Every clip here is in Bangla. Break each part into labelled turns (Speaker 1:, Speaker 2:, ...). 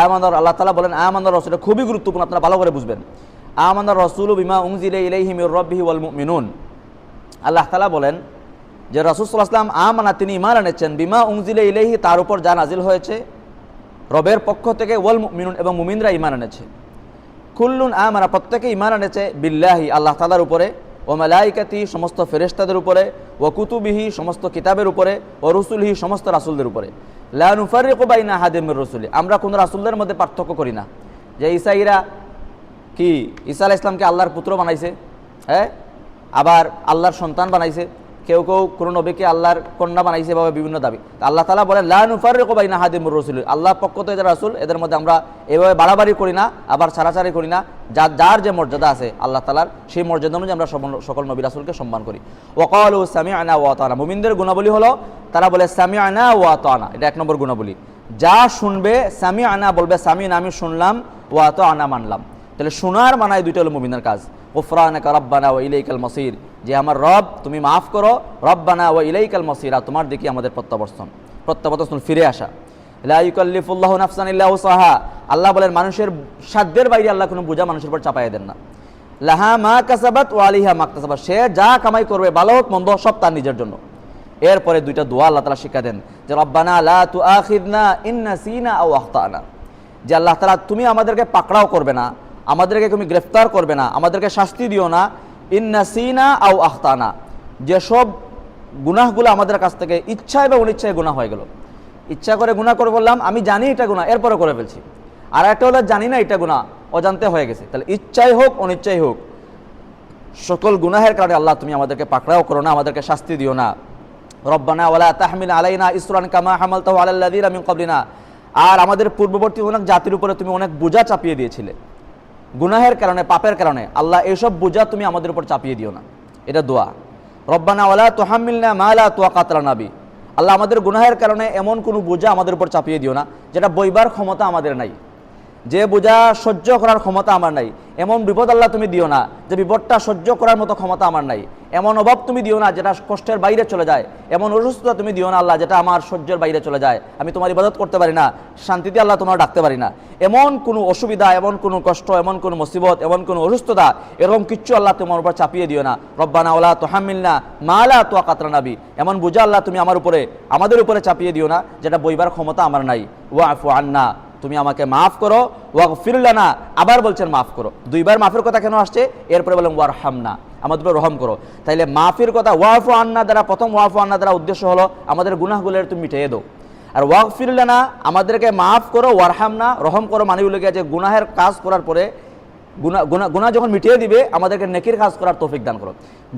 Speaker 1: আমানার, আল্লাহ তাআলা বলেন আমানার রাসূল, এটা খুবই গুরুত্বপূর্ণ, আপনারা ভালো করে বুঝবেন। আমানার রাসূলু বিমা উনজিলা ইলাইহি মির রাব্বিহি ওয়াল মুমিনুন। আল্লাহ তাআলা বলেন যে রাসূল সাল্লাল্লাহু আলাইহি ওয়াসাল্লাম আমানা, তিনি ঈমান এনেছেন, বিমা উনজিলা ইলাইহি, তার উপর যা নাজিল হয়েছে রবের পক্ষ থেকে, ওয়াল মুমিনুন, এবং মুমিনরা ঈমান এনেছে। কুল্লুন আমানা, প্রত্যেকে ঈমান এনেছে, বিল্লাহি, আল্লাহ তাআলার উপরে, ও মালাইকাতি, সমস্ত ফেরেশতাদের উপরে, ও কুতুবিহি, সমস্ত কিতাবের উপরে, ও রুসুলিহি, সমস্ত রাসূলদের উপরে। লা নুফাররিকু বাইনা আহাদিম মির রুসুলি, আমরা কোন রাসূলদের মধ্যে পার্থক্য করি না। যে ঈসাইরা কি ঈসা আলাইহিস সালামকে আল্লাহর পুত্র বানাইছে, হ্যাঁ, আবার আল্লাহর সন্তান বানাইছে, কেউ কেউ কোন নবীকে আল্লাহর কন্যা বানাইছে, এভাবে বিভিন্ন দাবি। আল্লাহ তাআলা বলেন লা নুফাররিকু বাইনা আহাদিম মির রুসুলি, আল্লাহর পক্ষ থেকে যারা রাসূল এদের মধ্যে আমরা এভাবে বাড়াবাড়ি করি না, আবার ছাড়াছাড়ি করি না। যার যে মর্যাদা আছে আল্লাহ তাআলার, সেই মর্যাদা অনুযায়ী আমরা সকল নবী রাসূলকে সম্মান করি। ওয়া ক্বালু সামি'না ওয়া আতা'না, মুমিনদের গুণাবলী হলো তারা বলে সামি'না ওয়া আতা'না, এটা এক নম্বর গুণাবলী। যা শুনবে সামি'না বলবে, সামি'না আমি শুনলাম, ওয়া আতা'না মানলাম। তাহলে শোনার মানায় দুইটা হলো মুমিনের কাজ। গুফরানাকা রাব্বানা ওয়া ইলাইকাল মাসির, যে আমার রব তুমি মাফ করো, রব্বানা ওয়া ইলাইকাল মাসির, আর তোমার দিকে আমাদের প্রত্যাবর্তন ফিরে আসা। লা ইউকাল্লিফুল্লাহু নাফসান ইল্লা উসাহা, আল্লাহ বলেন মানুষের সাধ্যের বাইরে আল্লাহ কোনো বোঝা মানুষের উপর চাপাইয়া দেন না। লাহা মা কাসাবাত ওয়া আলাইহা মা ইকতাসাবাত, সে যা কামাই করবে ভালো হোক মন্দ সব তার নিজের জন্য। এরপরে দুইটা দোয়া আল্লাহ তাআলা শিক্ষা দেন যে রব্বানা লা তুআখিযনা ইন নাসিনা আও আখতানা, যে আল্লাহ তাআলা তুমি আমাদেরকে পাকড়াও করবে না, আমাদেরকে তুমি গ্রেফতার করবে না, আমাদেরকে শাস্তি দিও না, ইন নাসিনা আও আখতানা, যেসব গুনাহগুলো আমাদের কাছ থেকে ইচ্ছায় বা অনিচ্ছায় গুনাহ হয়ে গেল। ইচ্ছা করে গুনাহ করে বললাম আমি জানি এটা গুনাহ, এরপরে করে ফেলছি। আর একটা হলো জানি না এটা গুনাহ, অজান্তে হয়ে গেছে। তাহলে ইচ্ছাই হোক অনিচ্ছাই হোক, সকল গুনাহের কারণে আল্লাহ তুমি আমাদেরকে পাকড়াও করো না, আমাদেরকে শাস্তি দিও না। রব্বানা ওয়ালা তাহমিল আলাইনা ইসরান কামা হামালতাহু আলাল লাযিনা মিন ক্বাবলিনা, আর আমাদের পূর্ববর্তী অনেক জাতির উপরে তুমি অনেক বোঝা চাপিয়ে দিয়েছিলে গুনাহের কারণে, পাপের কারণে, আল্লাহ এইসব বোঝা তুমি আমাদের উপর চাপিয়ে দিও না। এটা দোয়া। রব্বানা ওয়ালা তুহাম্মিলনা মা লা তাকাতা লানা বি, আল্লাহ আমাদের গুনাহের কারণে এমন কোনো বোঝা আমাদের উপর চাপিয়ে দিও না যেটা বইবার ক্ষমতা আমাদের নাই, যে বোঝা সহ্য করার ক্ষমতা আমার নাই। এমন বিপদ আল্লাহ তুমি দিও না যে বিপদটা সহ্য করার মতো ক্ষমতা আমার নাই। এমন অভাব তুমি দিও না যেটা কষ্টের বাইরে চলে যায়। এমন অসুস্থতা তুমি দিও না আল্লাহ যেটা আমার সহ্যের বাইরে চলে যায়, আমি তোমার ইবাদত করতে পারি না, শান্তিতে আল্লাহ তোমার ডাকতে পারি না। এমন কোনো অসুবিধা, এমন কোনো কষ্ট, এমন কোনো মুসিবত, এমন কোনো অসুস্থতা, এরকম কিচ্ছু আল্লাহ তোমার উপর চাপিয়ে দিও না। রব্বানা ওয়ালা তুহাম্মিলনা মা লা তাকাতা লানা বি, এমন বোঝা আল্লাহ তুমি আমাদের উপরে চাপিয়ে দিও না যেটা বইবার ক্ষমতা আমার নাই। ওয়াফু আন্না, তুমি আমাকে মাফ করো। ওয়াগফির লানা, আবার বলছেন মাফ করো। দুইবার মাফের কথা কেন আসছে? এরপরে বলেন ওয়ারহামনা, আমাদের উপর রহম করো। তাইলে মাফের কথা ওয়াফু আন্না দ্বারা, প্রথম ওয়াফু আন্না দ্বারা উদ্দেশ্য হলো আমাদের গুনাহগুলোর তুমি মিটিয়ে দাও। আর ওয়াগফির লানা, আমাদেরকে মাফ করো। ওয়ারহামনা, রহম করো, মানে হলো যে গুনাহের কাজ করার পরে গুনাহ যখন মিটিয়ে দিবে আমাদেরকে নেকির কাজ করার তৌফিক দান করো।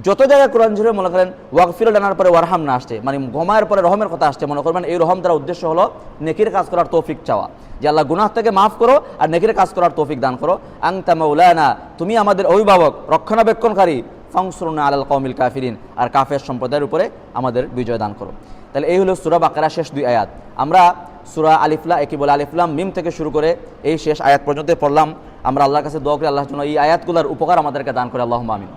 Speaker 1: যত জায়গায় কোরআন শরীফে মনে করেন ওয়াগফির লানার পরে ওয়ারহামনা আসছে, মানে গমায়ের পরে রহমের কথা আসছে, মনে করবেন এই রহম দ্বারা উদ্দেশ্য হলো নেকির কাজ করার তৌফিক চাওয়া, যে আল্লাহ গুনাহ থেকে মাফ করো আর নেকির কাজ করার তৌফিক দান করো। আনতা মাওলানা, তুমি আমাদের অভিভাবক, রক্ষণাবেক্ষণকারী। ফানসুরনা আলাল কওমিল কাফিরিন, আর কাফের সম্প্রদায়ের উপরে আমাদের বিজয় দান করো। তাহলে এই হলো সূরা বাকারা শেষ দুই আয়াত। আমরা সূরা আলিফ লাম মিম থেকে শুরু করে এই শেষ আয়াত পর্যন্ত পড়লাম। আমরা আল্লাহর কাছে দোয়া করি আল্লাহ যেন এই আয়াতগুলোর উপকার আমাদেরকে দান করে, আল্লাহুম্মা আমিন।